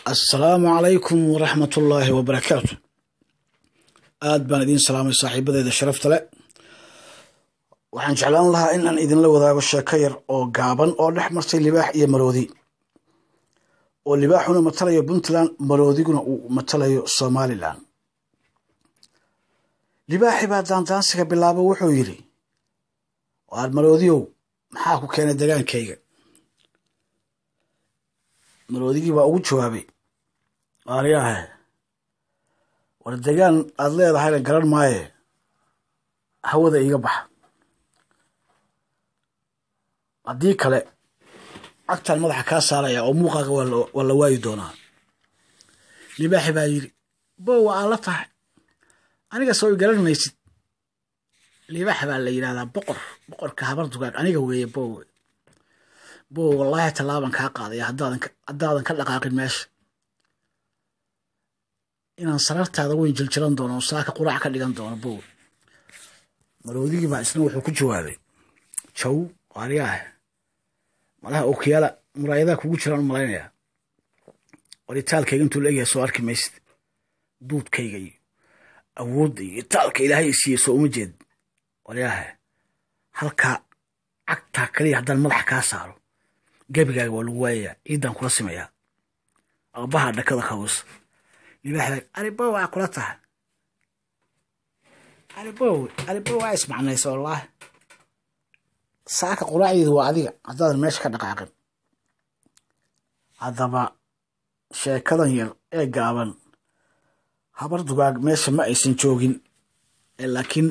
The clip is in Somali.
السلام عليكم ورحمة الله وبركاته. aad baan idin salaamay saaxiibadeeda sharafta leh. waxaan jeclaan lahaa in aan idin la wadaago sheeko yar oo gaaban oo dhex martay libaax iyo maroodi. oo libaaxuna matalayo Puntland, maroodiguna uu matalayo Somaliland. libaaxi baa daandaansiga bilaabay wuxuu yiri: "Waa maroodiyow, maxaa ku keenay dagaankayga?" maroodigii baa ugu jawaabay: "Aariyaha, war degaan aad leedahay garan maaye, hawada iga bax. haddii kale agtaan madaxa kaa saaraya oo muuqaaga waa la waayi doonaa." libaaxi baa yiri: "Bow waa la tahay, aniga soo garan maysid." libaax baa la yiraahdaa boqorka habar dugaag, aniga weeye bow wallahi talaaban kaa qaadaya haddaadan ka dhaqaaqin meesha. inaan sarartaada weyn jiljilan doono oo saaka quraac ka dhigan doono bow. maroodigii baa isna wuxuu ku jawaabay: "Jaw, aariyaha, malaha ookiyaala muraayadaha kugu jiraan u malaynaya. waritaalkayga intuu la egyahay soo arki maysid. duudkayga iyo awoodda iyo taalka ilaahay isiiye soo uma jeed. aariyaha, halkaa cagtaa kaliya haddaan madaxa kaa saaro, gebigaaga waa lagu waayayaa, ciiddaan kula simayaa. aabbaha dhakada ka hoos." libaaxda: "Aribow waa kula tahay. aribow waa ismacnaysa wallaahi. saaka quraacdeedu waa adiga haddaadan meesha ka dhaqaaqin." haddaba sheekadan yar ee gaaban, habar dugaag meesha ma aysan joogin, laakiin